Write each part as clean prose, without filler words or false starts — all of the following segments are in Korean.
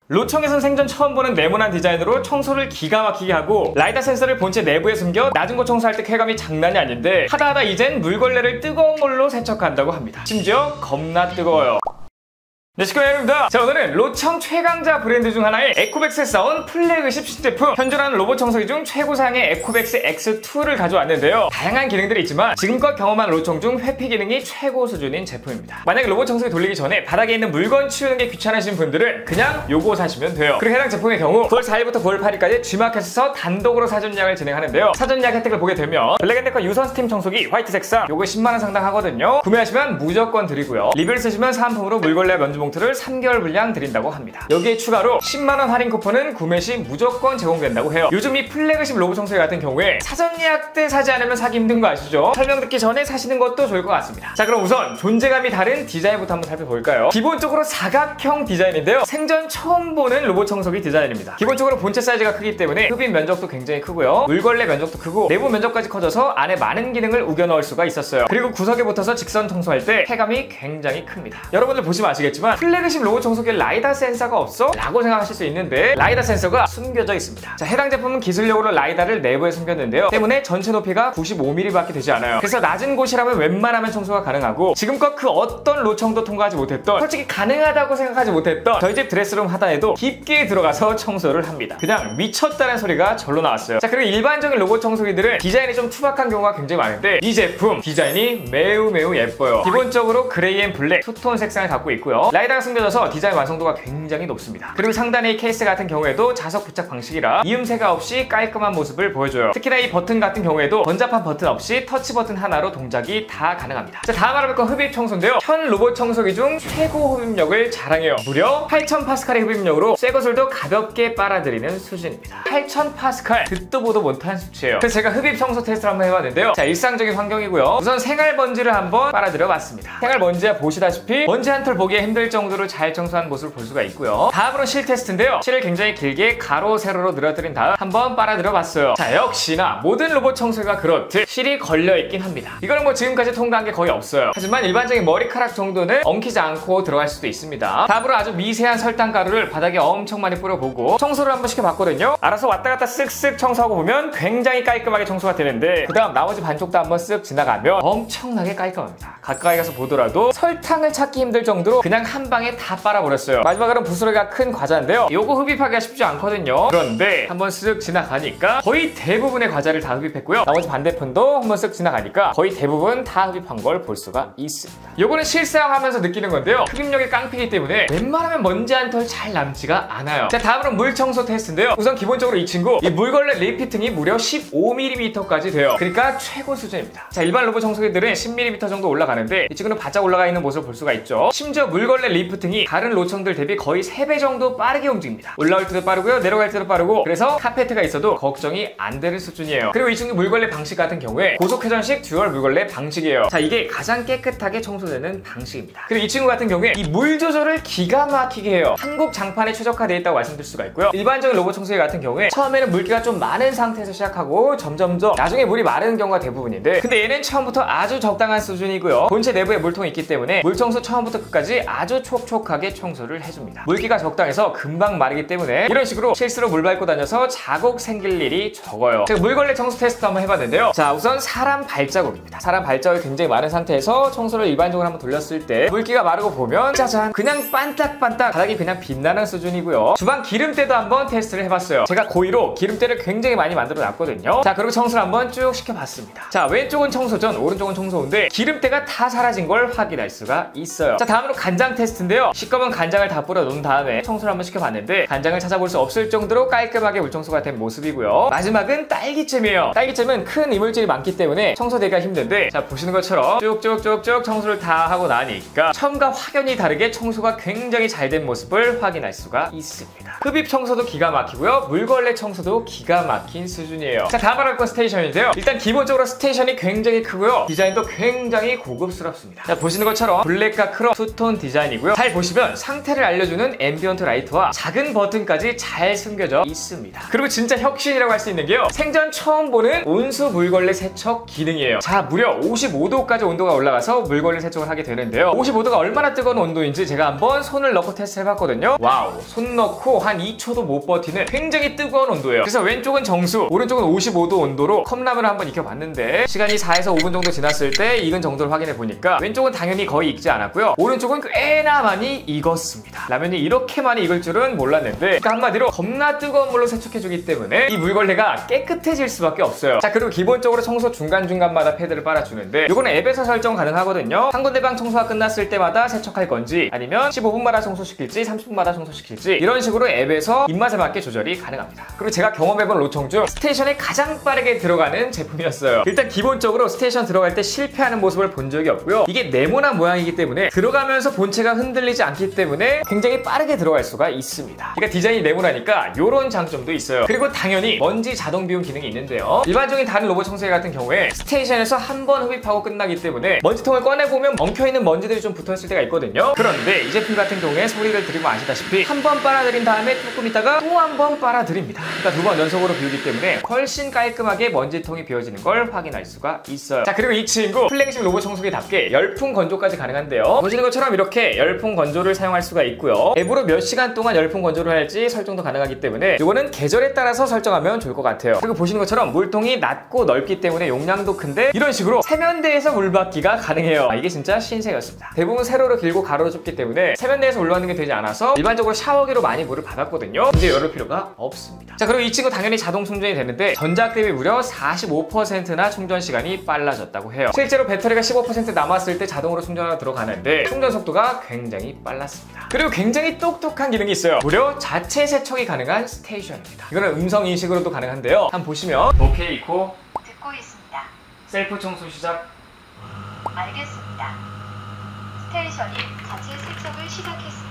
로청에선 생전 처음 보는 네모난 디자인으로 청소를 기가 막히게 하고 라이다 센서를 본체 내부에 숨겨 낮은 곳 청소할 때 쾌감이 장난이 아닌데 하다하다 이젠 물걸레를 뜨거운 물로 세척한다고 합니다. 심지어 겁나 뜨거워요. 네, 시크릿입니다. 자, 오늘은 로청 최강자 브랜드 중 하나의 에코백스에 싸운 플래그십 신제품 현존하는 로봇 청소기 중 최고사양의 에코백스 X2를 가져왔는데요. 다양한 기능들이 있지만 지금껏 경험한 로청 중 회피 기능이 최고 수준인 제품입니다. 만약에 로봇 청소기 돌리기 전에 바닥에 있는 물건 치우는 게 귀찮으신 분들은 그냥 요거 사시면 돼요. 그리고 해당 제품의 경우 9월 4일부터 9월 8일까지 G마켓에서 단독으로 사전 예약을 진행하는데요. 사전 예약 혜택을 보게 되면 블랙앤데커 유선 스팀 청소기 화이트 색상 요거 10만원 상당 하거든요. 구매하시면 무조건 드리고요. 리뷰를 쓰시면 사은품으로 물걸레 면주 봉투를 3개월 분량 드린다고 합니다. 여기에 추가로 10만원 할인 쿠폰은 구매 시 무조건 제공된다고 해요. 요즘 이 플래그십 로봇 청소기 같은 경우에 사전 예약 때 사지 않으면 사기 힘든 거 아시죠? 설명 듣기 전에 사시는 것도 좋을 것 같습니다. 자, 그럼 우선 존재감이 다른 디자인부터 한번 살펴볼까요? 기본적으로 사각형 디자인인데요. 생전 처음 보는 로봇 청소기 디자인입니다. 기본적으로 본체 사이즈가 크기 때문에 흡입 면적도 굉장히 크고요. 물걸레 면적도 크고 내부 면적까지 커져서 안에 많은 기능을 우겨 넣을 수가 있었어요. 그리고 구석에 붙어서 직선 청소할 때 쾌감이 굉장히 큽니다. 여러분들 보시면 아시겠지만 플래그십 로봇 청소기에 라이다 센서가 없어? 라고 생각하실 수 있는데 라이다 센서가 숨겨져 있습니다. 자, 해당 제품은 기술력으로 라이다를 내부에 숨겼는데요. 때문에 전체 높이가 95mm 밖에 되지 않아요. 그래서 낮은 곳이라면 웬만하면 청소가 가능하고 지금껏 그 어떤 로청도 통과하지 못했던, 솔직히 가능하다고 생각하지 못했던 저희 집 드레스룸 하단에도 깊게 들어가서 청소를 합니다. 그냥 미쳤다는 소리가 절로 나왔어요. 자, 그리고 일반적인 로봇 청소기들은 디자인이 좀 투박한 경우가 굉장히 많은데 이 제품 디자인이 매우 예뻐요. 기본적으로 그레이 앤 블랙 투톤 색상을 갖고 있고요. 라이다가 숨겨져서 디자인 완성도가 굉장히 높습니다. 그리고 상단의 이 케이스 같은 경우에도 자석 부착 방식이라 이음새가 없이 깔끔한 모습을 보여줘요. 특히나 이 버튼 같은 경우에도 번잡한 버튼 없이 터치 버튼 하나로 동작이 다 가능합니다. 자, 다음 알아볼 건 흡입 청소인데요. 현 로봇 청소기 중 최고 흡입력을 자랑해요. 무려 8000파스칼의 흡입력으로 새 것을도 가볍게 빨아들이는 수준입니다. 8000파스칼 듣도 보도 못한 수치예요. 그래서 제가 흡입 청소 테스트를 한번 해봤는데요. 자, 일상적인 환경이고요. 우선 생활 먼지를 한번 빨아들여 봤습니다. 생활 먼지야 보시다시피 먼지 한 톨 보기에 힘들 정도로 잘 청소한 모습을 볼 수가 있고요. 다음으로 실 테스트인데요. 실을 굉장히 길게 가로 세로로 늘어뜨린 다음 한번 빨아들여 봤어요. 자, 역시나 모든 로봇 청소기가 그렇듯 실이 걸려있긴 합니다. 이거는 뭐 지금까지 통과한 게 거의 없어요. 하지만 일반적인 머리카락 정도는 엉키지 않고 들어갈 수도 있습니다. 다음으로 아주 미세한 설탕 가루를 바닥에 엄청 많이 뿌려보고 청소를 한번 시켜봤거든요. 알아서 왔다 갔다 쓱쓱 청소하고 보면 굉장히 깔끔하게 청소가 되는데 그 다음 나머지 반쪽도 한번 쓱 지나가면 엄청나게 깔끔합니다. 가까이 가서 보더라도 설탕을 찾기 힘들 정도로 그냥 한 방에 다 빨아버렸어요. 마지막으로는 부스러기가 큰 과자인데요. 요거 흡입하기가 쉽지 않거든요. 그런데 한번 쓱 지나가니까 거의 대부분의 과자를 다 흡입했고요. 나머지 반대편도 한번 쓱 지나가니까 거의 대부분 다 흡입한 걸 볼 수가 있습니다. 요거는 실사용하면서 느끼는 건데요. 흡입력이 깡패이기 때문에 웬만하면 먼지 한 털 잘 남지가 않아요. 자, 다음으로 물 청소 테스트인데요. 우선 기본적으로 이 친구 이 물걸레 리피팅이 무려 15mm까지 돼요. 그러니까 최고 수준입니다. 자, 일반 로봇 청소기들은 10mm 정도 올라가는데 이 친구는 바짝 올라가 있는 모습을 볼 수가 있죠. 심지어 물걸레 리프팅이 다른 로청들 대비 거의 3배 정도 빠르게 움직입니다. 올라올 때도 빠르고요, 내려갈 때도 빠르고, 그래서 카페트가 있어도 걱정이 안 되는 수준이에요. 그리고 이 친구 물걸레 방식 같은 경우에 고속회전식 듀얼 물걸레 방식이에요. 자, 이게 가장 깨끗하게 청소되는 방식입니다. 그리고 이 친구 같은 경우에 이 물 조절을 기가 막히게 해요. 한국 장판에 최적화되어 있다고 말씀드릴 수가 있고요. 일반적인 로봇 청소기 같은 경우에 처음에는 물기가 좀 많은 상태에서 시작하고 점점점 나중에 물이 마르는 경우가 대부분인데, 근데 얘는 처음부터 아주 적당한 수준이고요. 본체 내부에 물통이 있기 때문에 물 청소 처음부터 끝까지 아주 촉촉하게 청소를 해줍니다. 물기가 적당해서 금방 마르기 때문에 이런 식으로 실수로 물 밟고 다녀서 자국 생길 일이 적어요. 제가 물걸레 청소 테스트 한번 해봤는데요. 자, 우선 사람 발자국입니다. 사람 발자국이 굉장히 많은 상태에서 청소를 일반적으로 한번 돌렸을 때 물기가 마르고 보면 짜잔, 그냥 반딱반딱 바닥이 그냥 빛나는 수준이고요. 주방 기름때도 한번 테스트를 해봤어요. 제가 고의로 기름때를 굉장히 많이 만들어 놨거든요. 자, 그리고 청소를 한번 쭉 시켜봤습니다. 자, 왼쪽은 청소 전, 오른쪽은 청소 후인데 기름때가 다 사라진 걸 확인할 수가 있어요. 자, 다음으로 간장 테스트인데요. 시꺼먼 간장을 다 뿌려 놓은 다음에 청소를 한번 시켜봤는데 간장을 찾아볼 수 없을 정도로 깔끔하게 물청소가 된 모습이고요. 마지막은 딸기잼이에요. 딸기잼은 큰 이물질이 많기 때문에 청소되기가 힘든데, 자, 보시는 것처럼 쭉쭉쭉쭉 청소를 다 하고 나니까 처음과 확연히 다르게 청소가 굉장히 잘 된 모습을 확인할 수가 있습니다. 흡입 청소도 기가 막히고요. 물걸레 청소도 기가 막힌 수준이에요. 자, 다음 알아볼 건 스테이션인데요. 일단 기본적으로 스테이션이 굉장히 크고요. 디자인도 굉장히 고급스럽습니다. 자, 보시는 것처럼 블랙과 크롬 투톤 디자인이고요. 잘 보시면 상태를 알려주는 앰비언트 라이트와 작은 버튼까지 잘 숨겨져 있습니다. 그리고 진짜 혁신이라고 할 수 있는 게요. 생전 처음 보는 온수 물걸레 세척 기능이에요. 자, 무려 55도까지 온도가 올라가서 물걸레 세척을 하게 되는데요. 55도가 얼마나 뜨거운 온도인지 제가 한번 손을 넣고 테스트 해봤거든요. 와우, 손 넣고 한 2초도 못 버티는 굉장히 뜨거운 온도예요. 그래서 왼쪽은 정수, 오른쪽은 55도 온도로 컵라면을 한번 익혀봤는데 시간이 4에서 5분 정도 지났을 때 익은 정도를 확인해 보니까 왼쪽은 당연히 거의 익지 않았고요. 오른쪽은 꽤나 많이 익었습니다. 라면이 이렇게 많이 익을 줄은 몰랐는데, 그러니까 한마디로 겁나 뜨거운 물로 세척해주기 때문에 이 물걸레가 깨끗해질 수밖에 없어요. 자, 그리고 기본적으로 청소 중간중간마다 패드를 빨아주는데 이거는 앱에서 설정 가능하거든요. 한 군데방 청소가 끝났을 때마다 세척할 건지 아니면 15분마다 청소시킬지 30분마다 청소시킬지 이런 식으로 앱에서 입맛에 맞게 조절이 가능합니다. 그리고 제가 경험해본 로청 중 스테이션에 가장 빠르게 들어가는 제품이었어요. 일단 기본적으로 스테이션 들어갈 때 실패하는 모습을 본 적이 없고요. 이게 네모난 모양이기 때문에 들어가면서 본체가 흔들리지 않기 때문에 굉장히 빠르게 들어갈 수가 있습니다. 그러니까 디자인이 네모나니까 이런 장점도 있어요. 그리고 당연히 먼지 자동 비움 기능이 있는데요. 일반적인 다른 로봇 청소기 같은 경우에 스테이션에서 한 번 흡입하고 끝나기 때문에 먼지통을 꺼내보면 엉켜있는 먼지들이 좀 붙어있을 때가 있거든요. 그런데 이 제품 같은 경우에 소리를 들으면 아시다시피 한 번 빨아들인 다음에 조금 있다가 또 한 번 빨아들입니다. 그러니까 2번 연속으로 비우기 때문에 훨씬 깔끔하게 먼지통이 비워지는 걸 확인할 수가 있어요. 자, 그리고 이 친구 플랭식 로봇 청소기답게 열풍 건조까지 가능한데요. 보시는 것처럼 이렇게 열풍 건조를 사용할 수가 있고요. 앱으로 몇 시간 동안 열풍 건조를 할지 설정도 가능하기 때문에 이거는 계절에 따라서 설정하면 좋을 것 같아요. 그리고 보시는 것처럼 물통이 낮고 넓기 때문에 용량도 큰데 이런 식으로 세면대에서 물 받기가 가능해요. 이게 진짜 신세였습니다. 대부분 세로로 길고 가로로 좁기 때문에 세면대에서 물 받는 게 되지 않아서 일반적으로 샤워기로 많이 물을 받았거든요. 이제 열을 필요가 없습니다. 자, 그리고 이 친구 당연히 자동 충전이 되는데 전작 대비 무려 45%나 충전 시간이 빨라졌다고 해요. 실제로 배터리가 15% 남았을 때 자동으로 충전하러 들어가는데 충전 속도가 굉장히 빨랐습니다. 그리고 굉장히 똑똑한 기능이 있어요. 무려 자체 세척이 가능한 스테이션입니다. 이거는 음성 인식으로도 가능한데요. 한번 보시면 오케이 이코 듣고 있습니다. 셀프 청소 시작. 알겠습니다. 스테이션이 자체 세척을 시작했습니다.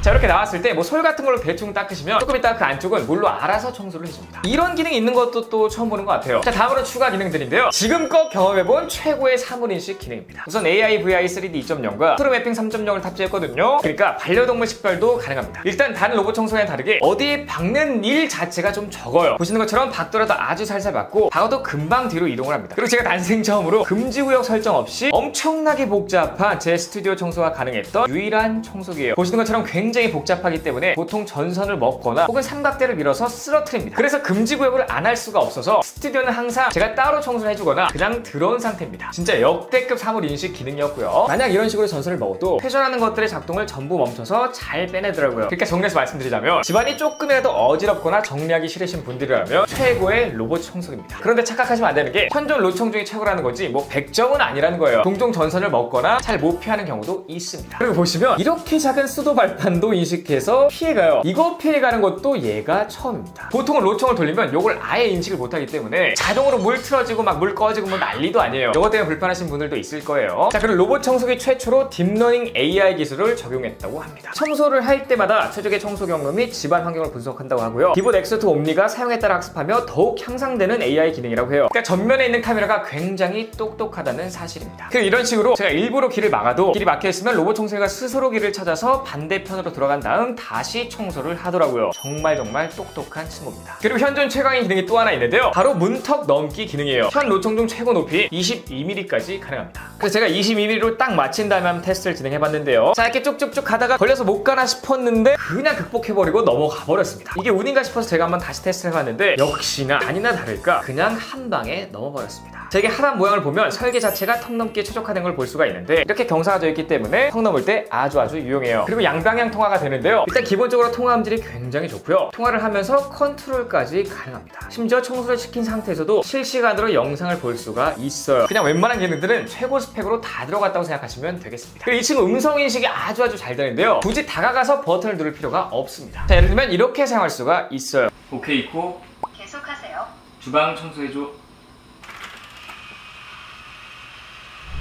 자, 이렇게 나왔을 때 뭐 솔 같은 걸로 대충 닦으시면 조금 있다가 그 안쪽은 물로 알아서 청소를 해줍니다. 이런 기능이 있는 것도 또 처음 보는 것 같아요. 자, 다음으로 추가 기능들인데요. 지금껏 경험해본 최고의 사물인식 기능입니다. 우선 AI VI 3D 2.0과 프로매핑 3.0을 탑재했거든요. 그러니까 반려동물 식별도 가능합니다. 일단 다른 로봇 청소기와는 다르게 어디에 박는 일 자체가 좀 적어요. 보시는 것처럼 박더라도 아주 살살 박고 박아도 금방 뒤로 이동을 합니다. 그리고 제가 난생 처음으로 금지구역 설정 없이 엄청나게 복잡한 제 스튜디오 청소가 가능했던 유일한 청소기예요. 보시는 것처럼 굉장히 복잡하기 때문에 보통 전선을 먹거나 혹은 삼각대를 밀어서 쓰러뜨립니다. 그래서 금지구역을 안 할 수가 없어서 스튜디오는 항상 제가 따로 청소를 해주거나 그냥 들어온 상태입니다. 진짜 역대급 사물 인식 기능이었고요. 만약 이런 식으로 전선을 먹어도 회전하는 것들의 작동을 전부 멈춰서 잘 빼내더라고요. 그러니까 정리해서 말씀드리자면 집안이 조금이라도 어지럽거나 정리하기 싫으신 분들이라면 최고의 로봇 청소기입니다. 그런데 착각하시면 안 되는 게 현존 로청 중에 최고라는 거지 뭐 100점은 아니라는 거예요. 종종 전선을 먹거나 잘 못 피하는 경우도 있습니다. 그리고 보시면 이렇게 작은 수도 발판도 인식해서 피해가요. 이거 피해가는 것도 얘가 처음입니다. 보통은 로청을 돌리면 이걸 아예 인식을 못하기 때문에 자동으로 물 틀어지고 막 물 꺼지고 뭐 난리도 아니에요. 이것 때문에 불편하신 분들도 있을 거예요. 자, 그리고 로봇 청소기 최초로 딥러닝 AI 기술을 적용했다고 합니다. 청소를 할 때마다 최적의 청소 경로 및 집안 환경을 분석한다고 하고요. 기본 엑스2 옴니가 사용에 따라 학습하며 더욱 향상되는 AI 기능이라고 해요. 그러니까 전면에 있는 카메라가 굉장히 똑똑하다는 사실입니다. 그리고 이런 식으로 제가 일부러 길을 막아도 길이 막혀있으면 로봇 청소기가 스스로 길을 찾아서 반대편으로 들어간 다음 다시 청소를 하더라고요. 정말 똑똑한 친구입니다. 그리고 현존 최강의 기능이 또 하나 있는데요. 바로 문턱 넘기 기능이에요. 현 로청 중 최고 높이 22mm까지 가능합니다. 그래서 제가 22mm로 딱 맞힌 다음에 한번 테스트를 진행해봤는데요. 자, 이렇게 쭉쭉쭉 가다가 걸려서 못 가나 싶었는데 그냥 극복해버리고 넘어가 버렸습니다. 이게 운인가 싶어서 제가 한번 다시 테스트를 해봤는데 역시나 아니나 다를까 그냥 한 방에 넘어버렸습니다. 자, 이게 하단 모양을 보면 설계 자체가 턱 넘기에 최적화된 걸 볼 수가 있는데 이렇게 경사가 져 있기 때문에 턱 넘을 때 아주 유용해요. 그리고 양방향 통화가 되는데요. 일단 기본적으로 통화 음질이 굉장히 좋고요. 통화를 하면서 컨트롤까지 가능합니다. 심지어 청소를 시킨 상태에서도 실시간으로 영상을 볼 수가 있어요. 그냥 웬만한 기능들은 최고 스펙으로 다 들어갔다고 생각하시면 되겠습니다. 그리고 이 친구 음성 인식이 아주 잘 되는데요. 굳이 다가가서 버튼을 누를 필요가 없습니다. 자, 예를 들면 이렇게 사용할 수가 있어요. 오케이 코 계속하세요. 주방 청소해줘.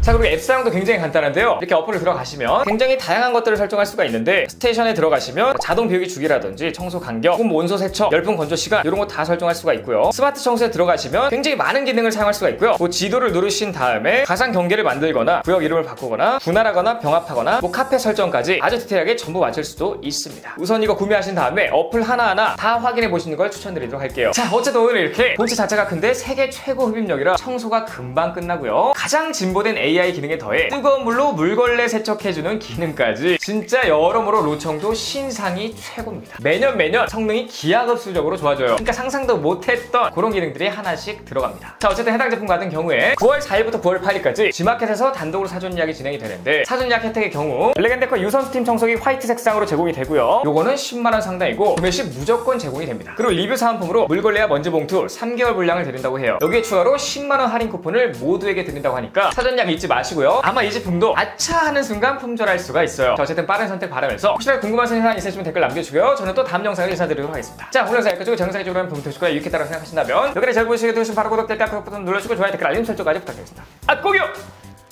자, 자, 그리고 앱 사용도 굉장히 간단한데요. 이렇게 어플을 들어가시면 굉장히 다양한 것들을 설정할 수가 있는데, 스테이션에 들어가시면 자동 비우기 주기라든지 청소 간격, 혹은 온도 세척, 열풍 건조 시간 이런 거 다 설정할 수가 있고요. 스마트 청소에 들어가시면 굉장히 많은 기능을 사용할 수가 있고요. 지도를 누르신 다음에 가상 경계를 만들거나 구역 이름을 바꾸거나 분할하거나 병합하거나 카페 설정까지 아주 디테일하게 전부 맞출 수도 있습니다. 우선 이거 구매하신 다음에 어플 하나하나 다 확인해 보시는 걸 추천드리도록 할게요. 자, 어쨌든 오늘 이렇게 본체 자체가 큰데 세계 최고 흡입력이라 청소가 금방 끝나고요. 가장 진보된 AI 기능에 더해 뜨거운 물로 물걸레 세척해주는 기능까지 진짜 여러모로 로청도 신상이 최고입니다. 매년 성능이 기하급수적으로 좋아져요. 그러니까 상상도 못했던 그런 기능들이 하나씩 들어갑니다. 자, 어쨌든 해당 제품 같은 경우에 9월 4일부터 9월 8일까지 G마켓에서 단독으로 사전 예약이 진행이 되는데, 사전 예약 혜택의 경우 엘레겐데커 유선 스팀 청소기 화이트 색상으로 제공이 되고요. 요거는 10만원 상당이고 구매 시 무조건 제공이 됩니다. 그리고 리뷰 사은품으로 물걸레와 먼지 봉투 3개월 분량을 드린다고 해요. 여기에 추가로 10만원 할인 쿠폰을 모두에게 드린다고 하니까 사전 예약 잊지 마시고요. 아마 이 제품도 아차 하는 순간 품절할 수가 있어요. 자, 어쨌든 빠른 선택 바라면서 혹시나 궁금한 사항 있으시면 댓글 남겨주고요. 저는 또 다음 영상을 인사드리도록 하겠습니다. 자, 오늘 영상 여기까지고 영상이 좋으면 보면 되시고요. 유익했다고 생각하신다면 여기를 잘 보시게 되시면 바로 구독, 댓글, 알람 버튼 눌러주고 좋아요, 댓글, 알림 설정까지 부탁드리겠습니다. 꼭이요!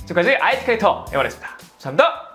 지금까지 IT 크리에이터 MR였습니다. 감사합니다.